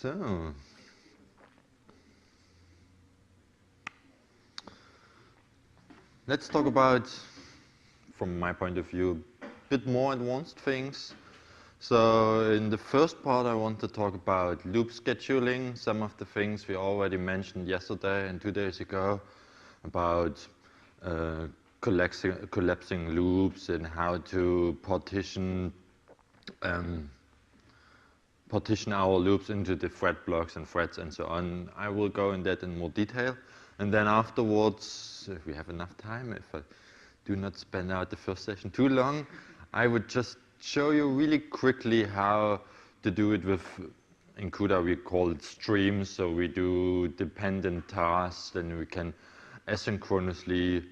So, let's talk about, from my point of view, a bit more advanced things. So in the first part, I want to talk about loop scheduling, some of the things we already mentioned yesterday and 2 days ago about collapsing loops and how to partition our loops into the thread blocks and threads and so on. I will go in that in more detail. And then afterwards, if we have enough time, if I do not spend out the first session too long, I would just show you really quickly how to do it with, in CUDA we call it streams, so we do dependent tasks, then we can asynchronously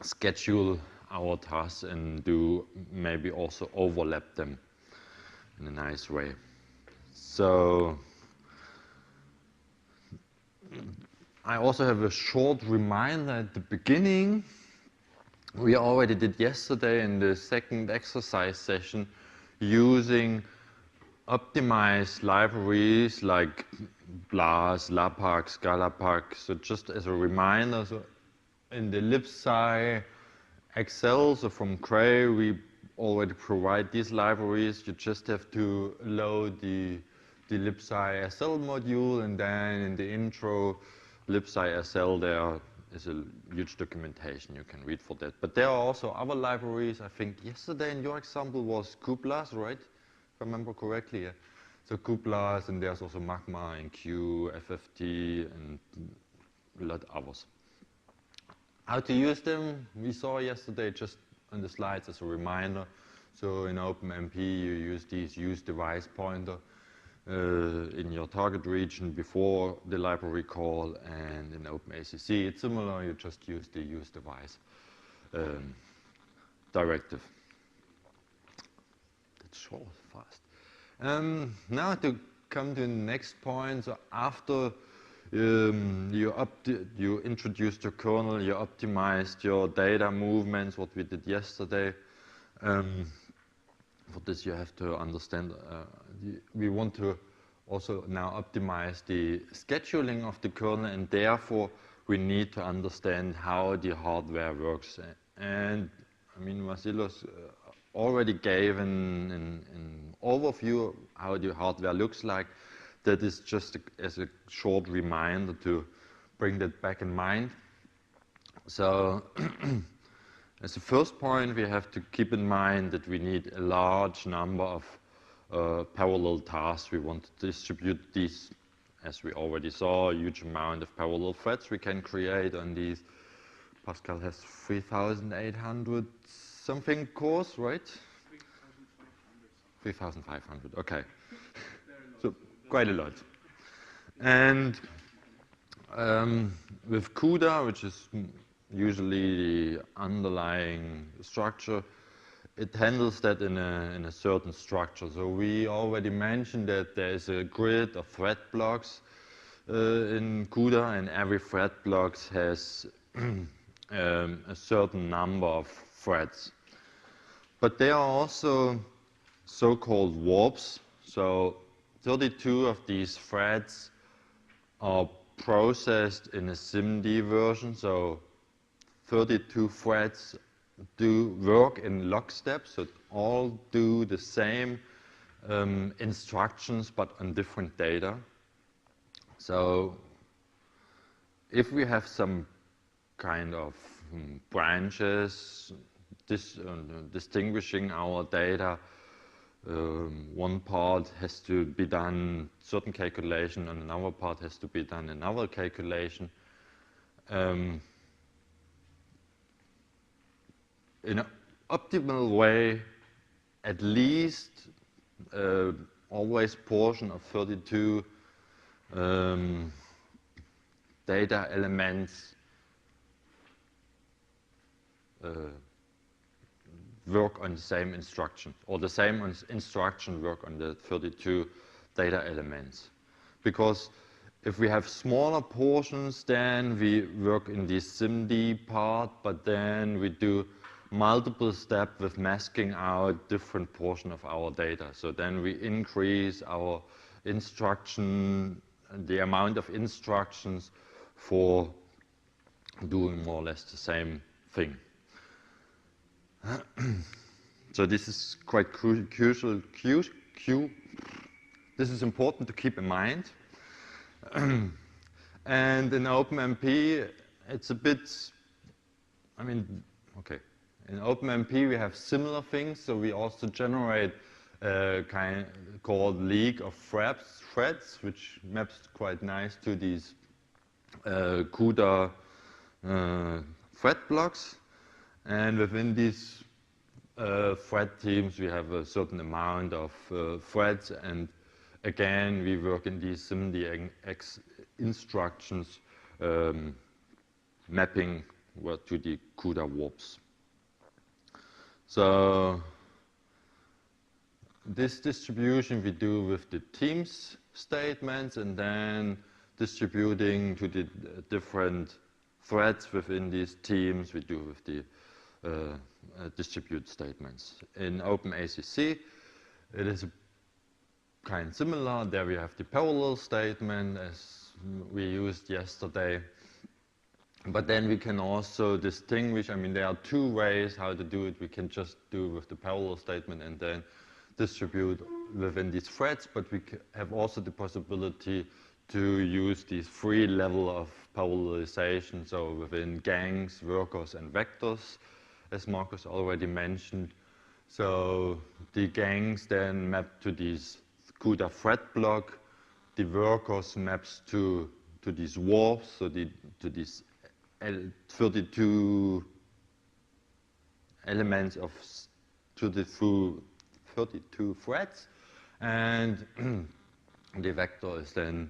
schedule our tasks and do maybe also overlap them in a nice way. So I also have a short reminder at the beginning. We already did yesterday in the second exercise session using optimized libraries like BLAS, LAPACK, ScalaPack. So just as a reminder, so in the libsci Excel, so from Cray, we already provide these libraries. You just have to load the libsci SL module, and then in the intro libsci SL there is a huge documentation you can read for that. But there are also other libraries. I think yesterday in your example was QBLAS, right? If I remember correctly. Yeah. So QBLAS, and there's also Magma and Q, FFT, and a lot of others. How to use them, we saw yesterday just on the slides as a reminder. So in OpenMP, you use these use device pointer in your target region before the library call, and in OpenACC it's similar, you just use the use device directive. That's short, fast. Now to come to the next point, so after you introduced your kernel, you optimized your data movements, what we did yesterday. For this you have to understand, we want to also now optimize the scheduling of the kernel, and therefore we need to understand how the hardware works. And I mean, Vasilos already gave an overview how the hardware looks like. That is just as a short reminder to bring that back in mind. So as a first point, we have to keep in mind that we need a large number of parallel tasks. We want to distribute these, as we already saw, a huge amount of parallel threads we can create on these. Pascal has 3,800 something cores, right? 3,500, okay. So quite a lot. And with CUDA, which is usually the underlying structure, it handles that in a certain structure. So we already mentioned that there is a grid of thread blocks in CUDA, and every thread block has a certain number of threads. But there are also so-called warps. So 32 of these threads are processed in a SIMD version. So 32 threads do work in lockstep, so all do the same instructions but on different data. So if we have some kind of branches distinguishing our data, one part has to be done certain calculation and another part has to be done another calculation. In an optimal way, at least always portion of 32 data elements work on the same instruction, or the same instruction work on the 32 data elements. Because if we have smaller portions, then we work in the SIMD part, but then we do multiple steps with masking out different portion of our data. So then we increase our the amount of instructions for doing more or less the same thing. So this is quite crucial. This is important to keep in mind. And in OpenMP, it's a bit, in OpenMP we have similar things, so we also generate kind called league of threads, which maps quite nice to these CUDA thread blocks. And within these thread teams, we have a certain amount of threads, and again, we work in these SIMD instructions mapping to the CUDA warps. So this distribution we do with the teams statements, and then distributing to the different threads within these teams we do with the distribute statements. In OpenACC, it is kind similar. There we have the parallel statement as we used yesterday. But then we can also distinguish, there are two ways how to do it. We can just do with the parallel statement and then distribute within these threads, but we have also the possibility to use these three levels of parallelization, so within gangs, workers, and vectors, as Marcus already mentioned. So the gangs then map to these CUDA thread block, the workers maps to these warps, so to these 32 elements of 32 threads, and the vector is then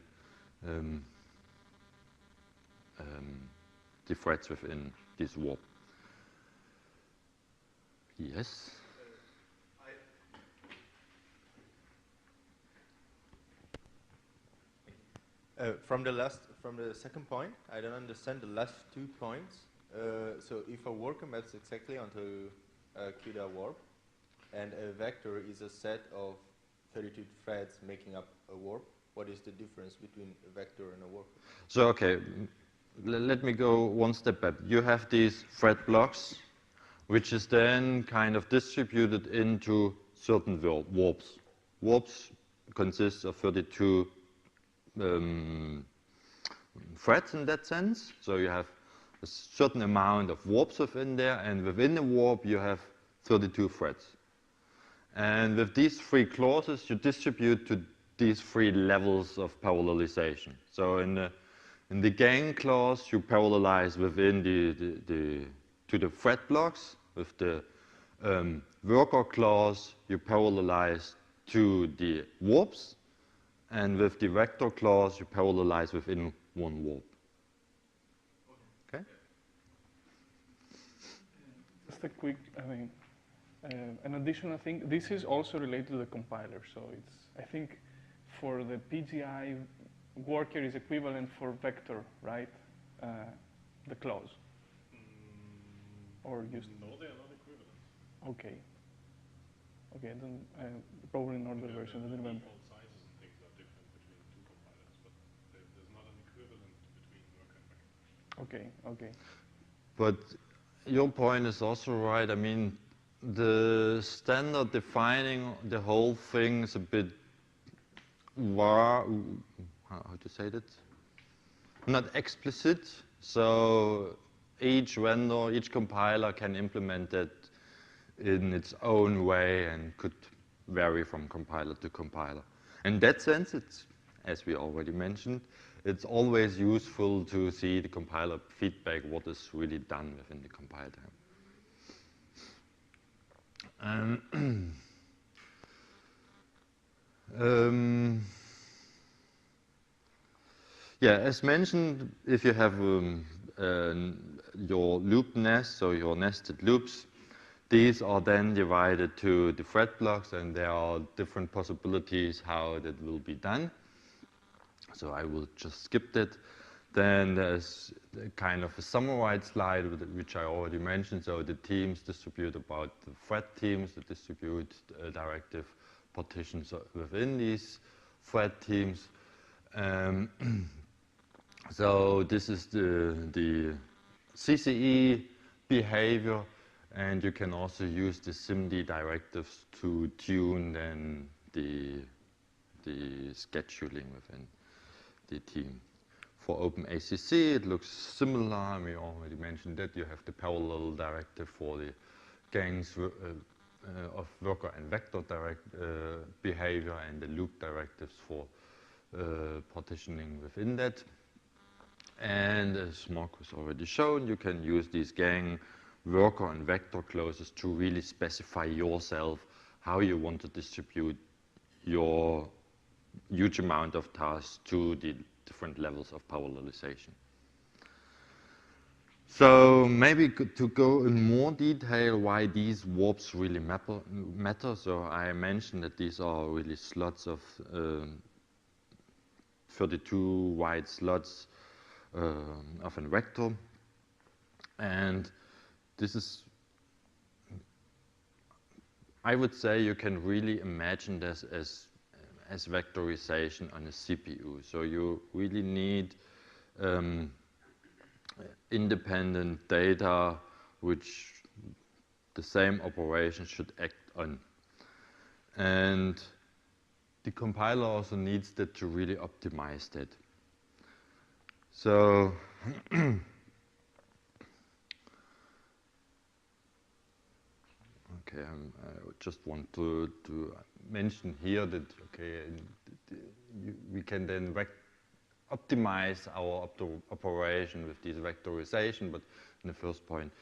the threads within this warp. Yes? From the second point, I don't understand the last 2 points. So if a worker maps exactly onto a CUDA warp, and a vector is a set of 32 threads making up a warp, what is the difference between a vector and a worker? So, okay, let me go one step back. You have these thread blocks, which is then kind of distributed into certain warps. Warps consist of 32 threads in that sense. So you have a certain amount of warps within there, and within the warp you have 32 threads. And with these three clauses, you distribute to these three levels of parallelization. So in the gang clause, you parallelize within to the thread blocks. With the worker clause, you parallelize to the warps. And with the vector clause, you parallelize within one warp. Okay? Just a quick, an additional thing. This is also related to the compiler. So it's, I think, for the PGI, worker is equivalent for vector, right? The clause. Or used. No, they are not equivalent. Okay. Okay, then probably in other version. I don't remember. Default sizes and things are different between two compilers, but there's not an equivalent between worker and vector. Okay. Okay. But your point is also right. The standard defining the whole thing is a bit how to say that? Not explicit. So each vendor, each compiler can implement that in its own way and could vary from compiler to compiler. In that sense, it's, as we already mentioned, it's always useful to see the compiler feedback, what is really done within the compile time. Yeah, as mentioned, if you have your loop nest, so your nested loops, these are then divided to the thread blocks, and there are different possibilities how that will be done. So I will just skip that. Then there's kind of a summarized slide which I already mentioned. So the teams distribute about the thread teams that distribute directive partitions within these thread teams. So this is the CCE behavior, and you can also use the SIMD directives to tune then the scheduling within the team. For OpenACC, it looks similar. We already mentioned that you have the parallel directive for the gangs of worker and vector behavior, and the loop directives for partitioning within that. And as Marcus already shown, you can use these gang, worker, and vector clauses to really specify yourself how you want to distribute your huge amount of tasks to the different levels of parallelization. So maybe to go in more detail why these warps really matter. So I mentioned that these are really slots of 32 wide slots of a vector, and this is, I would say, you can really imagine this as vectorization on a CPU. So you really need independent data which the same operation should act on. And the compiler also needs that to really optimize that. So okay, I just want to mention here that, okay, we can then optimize our operation with this vectorization, but in the first point,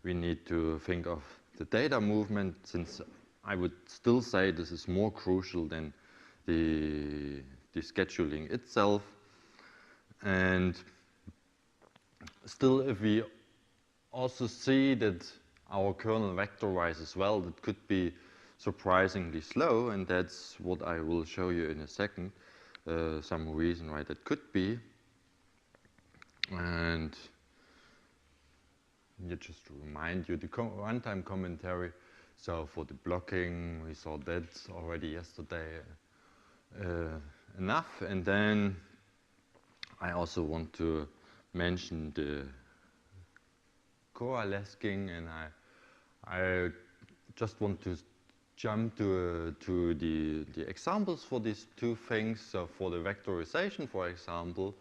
we need to think of the data movement, since I would still say this is more crucial than the scheduling itself. And still, if we also see that our kernel vectorizes well, that could be surprisingly slow, and that's what I will show you in a second, some reason why that could be. And just to remind you, the runtime commentary, so for the blocking, we saw that already yesterday enough. And then I also want to mention the coalescing, and I just want to jump to the examples for these two things. So for the vectorization, for example,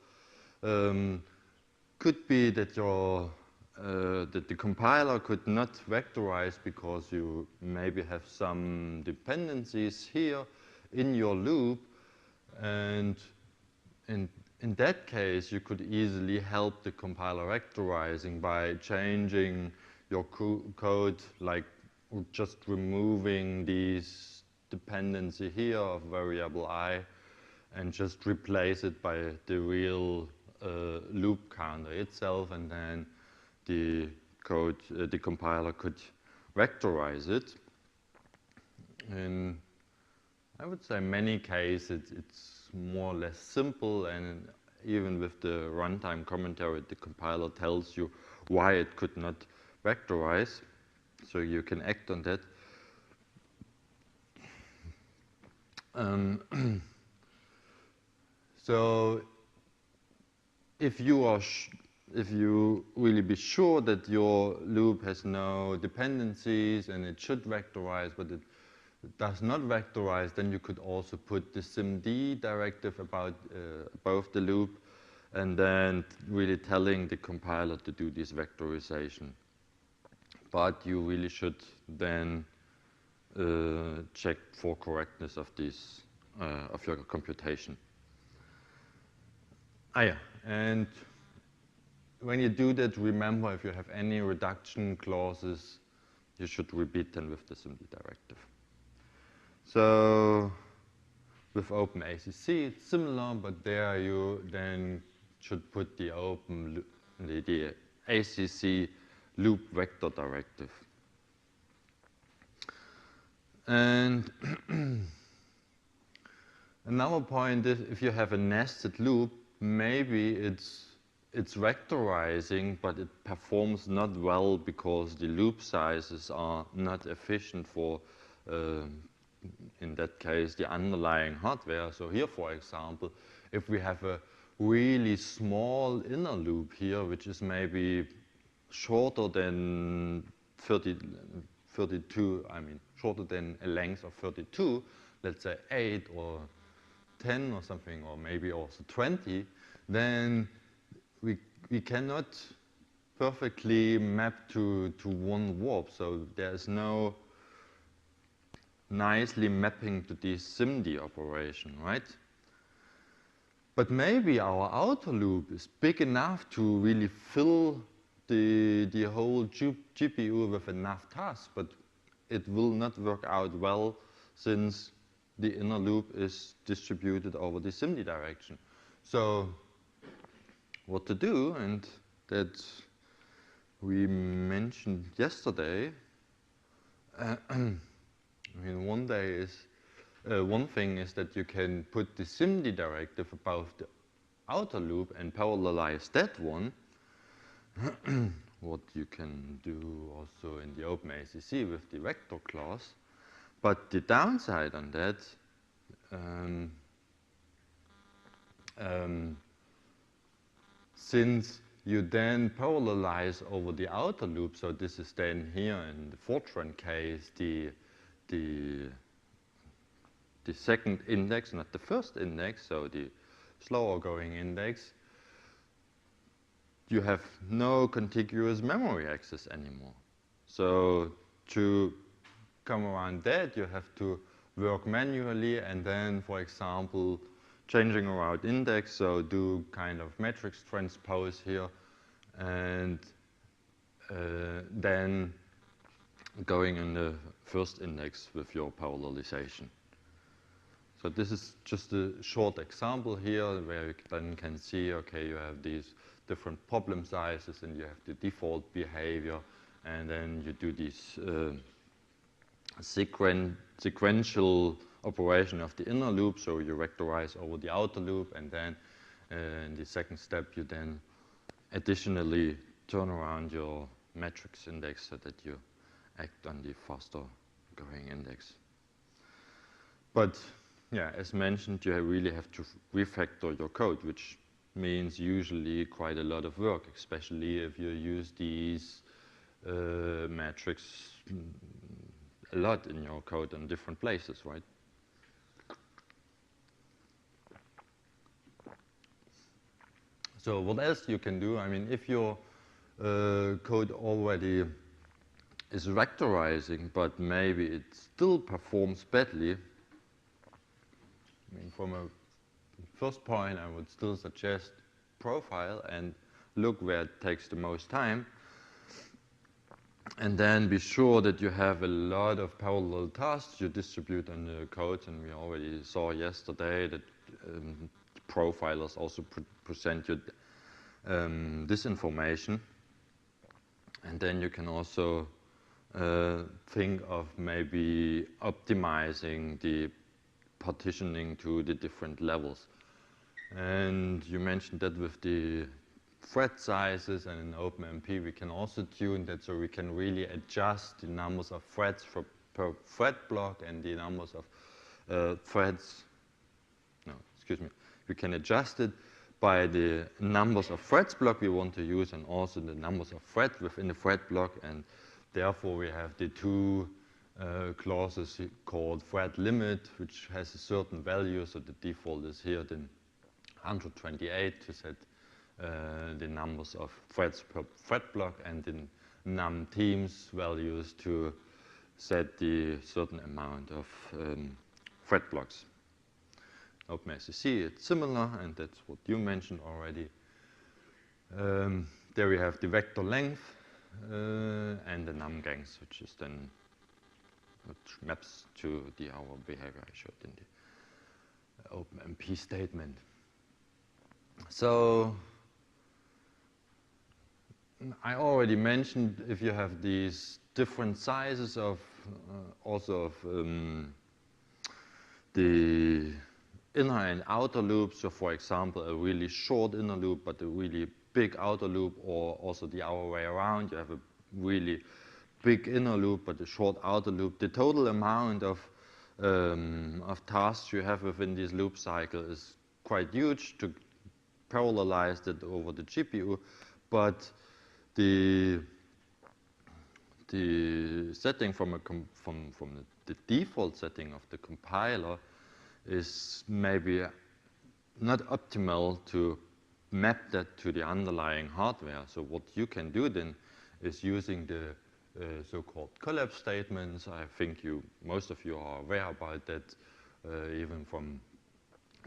could be that that the compiler could not vectorize because you maybe have some dependencies here in your loop, and in that case, you could easily help the compiler vectorizing by changing your code, like just removing these dependency here of variable I, and just replace it by the real loop counter itself, and then the code, the compiler could vectorize it. In, I would say, many cases, it's more or less simple, and even with the runtime commentary, the compiler tells you why it could not vectorize, so you can act on that. So if you really be sure that your loop has no dependencies and it should vectorize, but it does not vectorize, then you could also put the SIMD directive above the loop, and then really telling the compiler to do this vectorization. But you really should then check for correctness of this of your computation. And when you do that, remember, if you have any reduction clauses, you should repeat them with the SIMD directive. So with OpenACC, it's similar, but there you then should put the the ACC loop vector directive. And another point is, if you have a nested loop, maybe it's vectorizing, but it performs not well because the loop sizes are not efficient for in that case, the underlying hardware. So here, for example, if we have a really small inner loop here, which is maybe shorter than 32, I mean, shorter than a length of 32, let's say 8 or 10 or something, or maybe also 20, then we cannot perfectly map to one warp. So there's no nicely mapping to the SIMD operation, right? But maybe our outer loop is big enough to really fill the whole GPU with enough tasks, but it will not work out well since the inner loop is distributed over the SIMD direction. So what to do, and that we mentioned yesterday, I mean, one thing is that you can put the SIMD directive above the outer loop and parallelize that one. What you can do also in the OpenACC with the vector class. But the downside on that, since you then parallelize over the outer loop, so this is then here in the Fortran case, the second index, not the first index, so the slower going index, you have no contiguous memory access anymore. So to come around that, you have to work manually and then, for example, changing around index, so do kind of matrix transpose here, and then going in the first index with your parallelization. So this is just a short example here where you then can see, okay, you have these different problem sizes and you have the default behavior, and then you do this sequential operation of the inner loop, so you vectorize over the outer loop, and then in the second step you then additionally turn around your matrix index so that you act on the faster going index. But yeah, as mentioned, you really have to refactor your code, which means usually quite a lot of work, especially if you use these metrics a lot in your code in different places, right? So what else you can do? I mean, if your code already is vectorizing, but maybe it still performs badly, I mean, from a first point, I would still suggest profile and look where it takes the most time. And then be sure that you have a lot of parallel tasks you distribute on the code. And we already saw yesterday that profilers also present you this information. And then you can also think of maybe optimizing the partitioning to the different levels. And you mentioned that with the thread sizes, and in OpenMP we can also tune that so we can really adjust the numbers of threads per thread block and the numbers of we can adjust it by the numbers of threads block we want to use and also the numbers of threads within the thread block, and therefore we have the two clauses called thread limit, which has a certain value, so the default is here then 128 to set the numbers of threads per thread block, and in num teams values to set the certain amount of thread blocks. OpenACC, it's similar, and that's what you mentioned already. There we have the vector length and the num gangs, which is then which maps to the our behavior I showed in the OpenMP statement. So I already mentioned if you have these different sizes of also of the inner and outer loops, so for example a really short inner loop but a really big outer loop, or also the other way around, you have a really big inner loop but a short outer loop, the total amount of of tasks you have within this loop cycle is quite huge to parallelize it over the GPU, but the setting from the default setting of the compiler is maybe not optimal to map that to the underlying hardware. So what you can do then is using the so-called collapse statements. I think most of you are aware about that, even from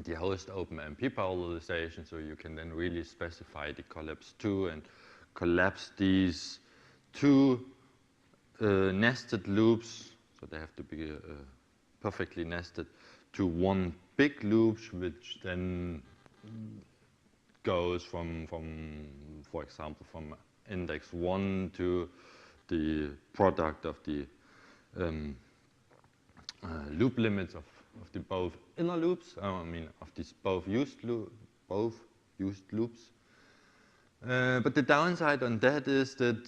the host OpenMP parallelization. So you can then really specify the collapse 2 and collapse these two nested loops. So they have to be perfectly nested to one big loop, which then goes from, for example, from index 1 to the product of the loop limits of the both inner loops, I mean of these both used loops. But the downside on that is that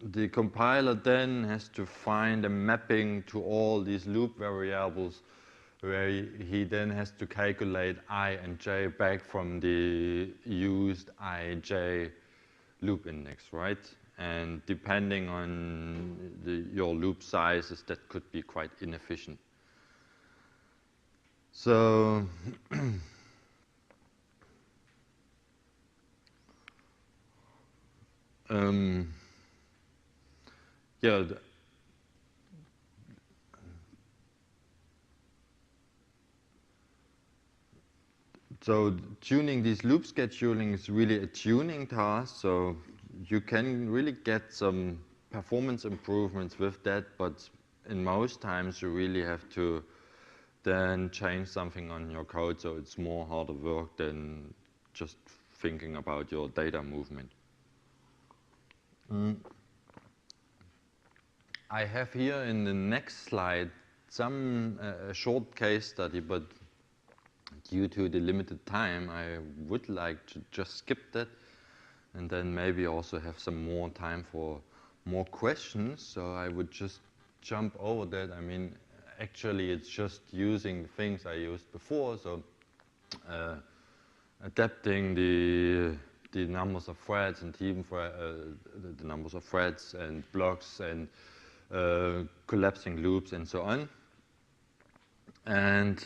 the compiler then has to find a mapping to all these loop variables, where he then has to calculate I and j back from the used ij loop index, right? And depending on your loop sizes, that could be quite inefficient. So yeah. So tuning these loop scheduling is really a tuning task. So you can really get some performance improvements with that, but in most times you really have to then change something on your code, so it's more harder work than just thinking about your data movement. I have here in the next slide some short case study, but due to the limited time, I would like to just skip that and then maybe also have some more time for more questions. So I would just jump over that. I mean, actually, it's just using things I used before. So adapting the numbers of threads and the numbers of threads and blocks and collapsing loops and so on. And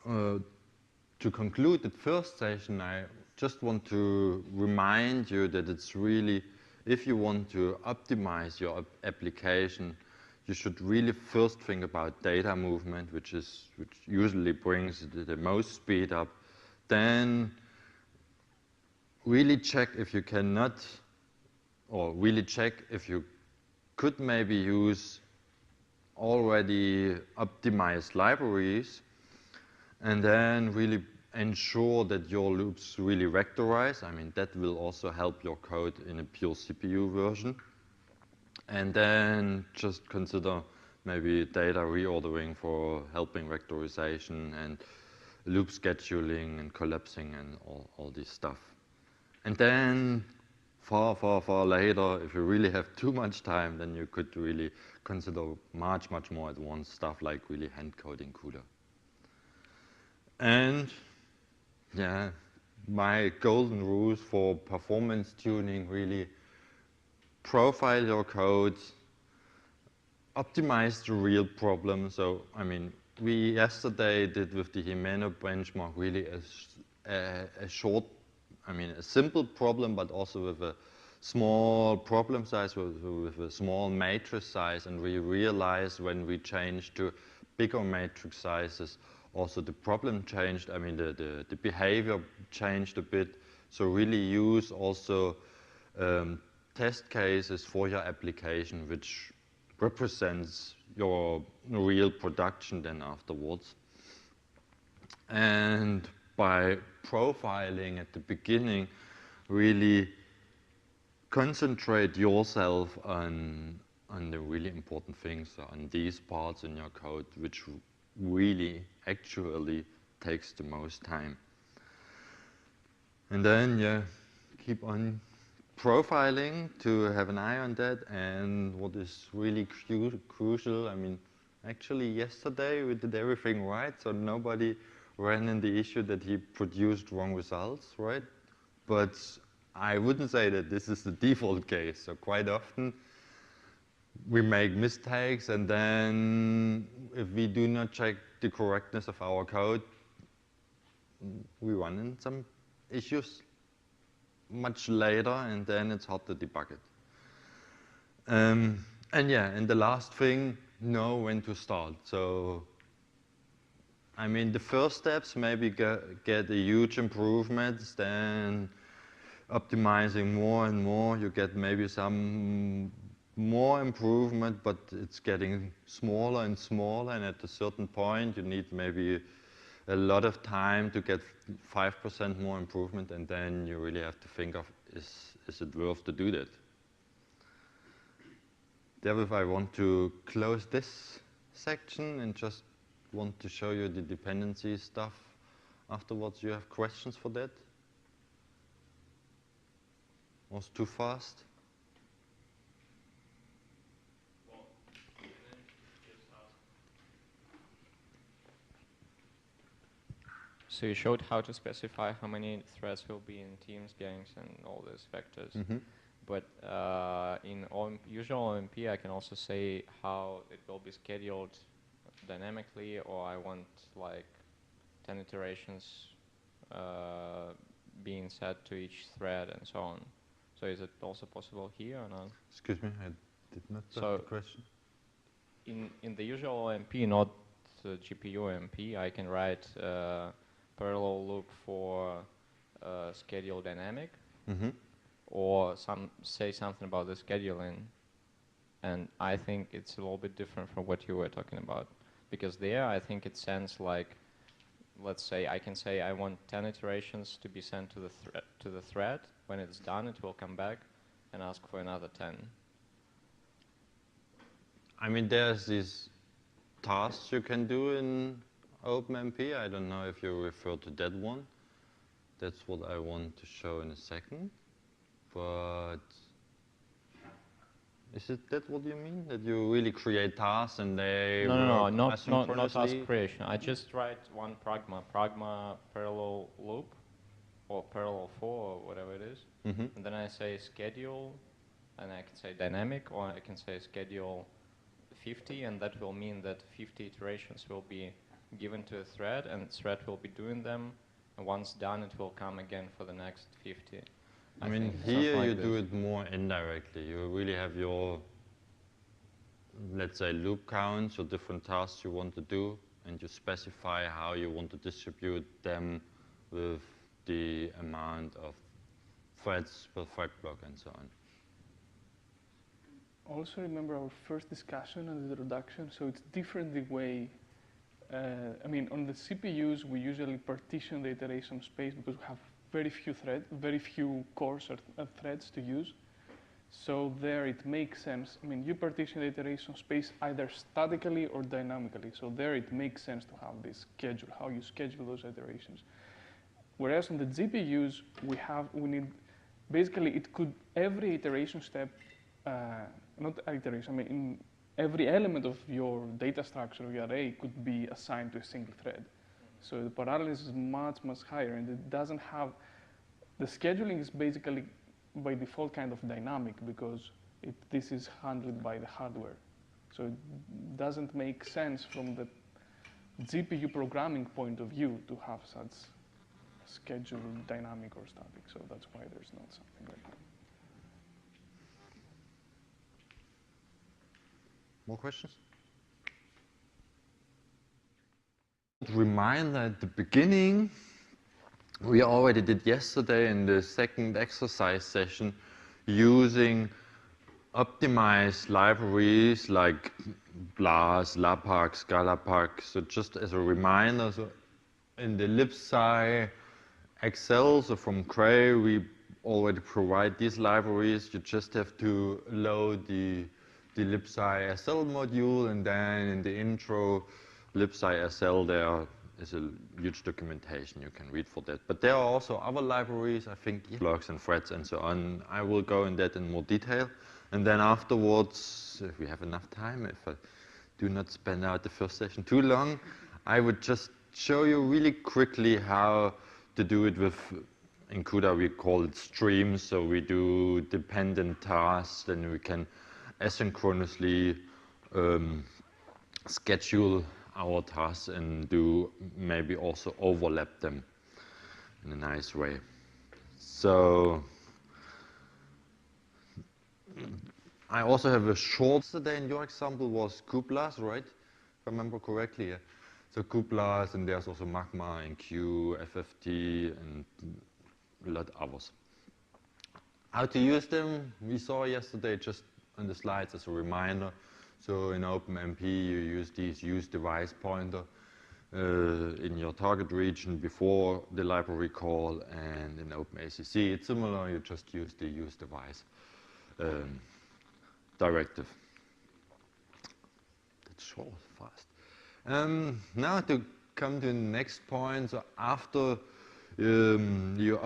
to conclude the first session, I just want to remind you that it's really, if you want to optimize your application, you should really first think about data movement, which usually brings the most speed up. Then really check if you cannot, or really check if you could maybe use already optimized libraries, and then really ensure that your loops really vectorize. I mean, that will also help your code in a pure CPU version. And then just consider maybe data reordering for helping vectorization and loop scheduling and collapsing and all this stuff. And then far later, if you really have too much time, then you could really consider much more advanced stuff like really hand coding CUDA. And yeah, my golden rules for performance tuning: really profile your code, optimize the real problem. So, I mean, we yesterday did with the Himeno benchmark really a short, I mean, a simple problem, but also with a small problem size, with a small matrix size. And we realized when we changed to bigger matrix sizes, also the problem changed. I mean, the behavior changed a bit. So really use also test cases for your application, which represents your real production then afterwards. And by profiling at the beginning, really concentrate yourself on the really important things, on these parts in your code, which really actually takes the most time. And then, yeah, keep on profiling, to have an eye on that, and what is really crucial, I mean, actually yesterday we did everything right, so nobody ran in the issue that he produced wrong results, right? But I wouldn't say that this is the default case, so quite often we make mistakes, and then if we do not check the correctness of our code, we run into some issues much later, and then it's hard to debug it. And yeah, and the last thing, know when to start. So, I mean, the first steps maybe get a huge improvements, then optimizing more and more, you get maybe some more improvement, but it's getting smaller and smaller, and at a certain point you need maybe a lot of time to get 5% more improvement, and then you really have to think of, is it worth to do that? Therefore, I want to close this section and just want to show you the dependency stuff. Afterwards, you have questions for that? Was too fast? So you showed how to specify how many threads will be in teams, gangs, and all these vectors. Mm-hmm. But in usual OMP, I can also say how it will be scheduled dynamically, or I want like 10 iterations being set to each thread and so on. So is it also possible here or not? Excuse me, I did not get the question. In the usual OMP, not the GPU OMP, I can write parallel loop for schedule dynamic, or say something about the scheduling. And I think it's a little bit different from what you were talking about. Because there, I think it sends like, let's say, I can say I want 10 iterations to be sent to the thread. When it's done, it will come back and ask for another 10. I mean, there's these tasks you can do in OpenMP. I don't know if you refer to that one. That's what I want to show in a second. But is it that what you mean? That you really create tasks and they not task creation. I just write one pragma parallel loop, or parallel for, or whatever it is. And then I say schedule, and I can say dynamic, or I can say schedule 50, and that will mean that 50 iterations will be given to a thread, and the thread will be doing them, and once done, it will come again for the next 50. I mean, here you do it more indirectly. You really have your, let's say, loop counts or different tasks you want to do, and you specify how you want to distribute them with the amount of threads per thread block and so on. Also remember our first discussion on the reduction, so it's different the way, I mean, on the CPUs, we usually partition the iteration space because we have very few cores or threads to use. So there it makes sense. I mean, you partition the iteration space either statically or dynamically. So there it makes sense to have this schedule, how you schedule those iterations. Whereas on the GPUs, we need, basically every iteration step, not iteration, I mean, in every element of your data structure of your array could be assigned to a single thread. So the parallelism is much, much higher, and it doesn't have, the scheduling is basically by default kind of dynamic because this is handled by the hardware. So it doesn't make sense from the GPU programming point of view to have such schedule dynamic or static. So that's why there's not something like that. More questions? Reminder at the beginning, we already did yesterday in the second exercise session using optimized libraries like BLAS, LAPACK, ScalaPack. So just as a reminder, so in the libsci Excel, so from Cray, we already provide these libraries. You just have to load the libsci SL module, and then in the intro libsci SL there is a huge documentation you can read for that. But there are also other libraries, I think, blocks and threads and so on. I will go in that in more detail. And then afterwards, if we have enough time, if I do not spend out the first session too long, I would just show you really quickly how to do it with, in CUDA we call it streams, so we do dependent tasks, then we can asynchronously schedule our tasks and do maybe also overlap them in a nice way. So I also have a short today, in your example was cuPLAS, right? If I remember correctly. Yeah. So cuPLAS, and there's also Magma and Q, FFT, and a lot others. How to use them, we saw yesterday just on the slides as a reminder. So in OpenMP, you use these use device pointer in your target region before the library call, and in OpenACC, it's similar, you just use the use device directive. That's short, fast. Now to come to the next point, so after you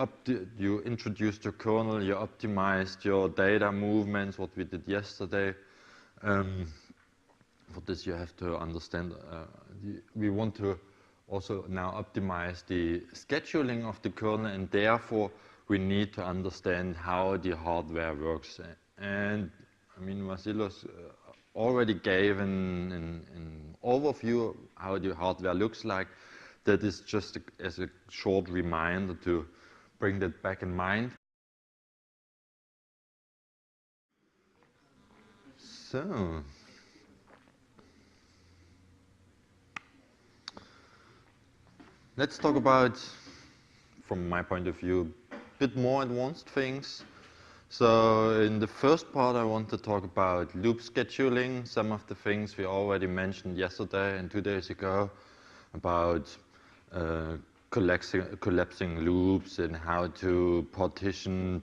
introduced your kernel, you optimized your data movements, what we did yesterday. For this you have to understand, we want to also now optimize the scheduling of the kernel, and therefore we need to understand how the hardware works. And I mean, Vasilos already gave an overview how the hardware looks like. That is just as a short reminder to bring that back in mind. So, let's talk about, from my point of view, a bit more advanced things. So in the first part, I want to talk about loop scheduling, some of the things we already mentioned yesterday and 2 days ago about collapsing loops and how to partition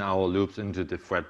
our loops into the thread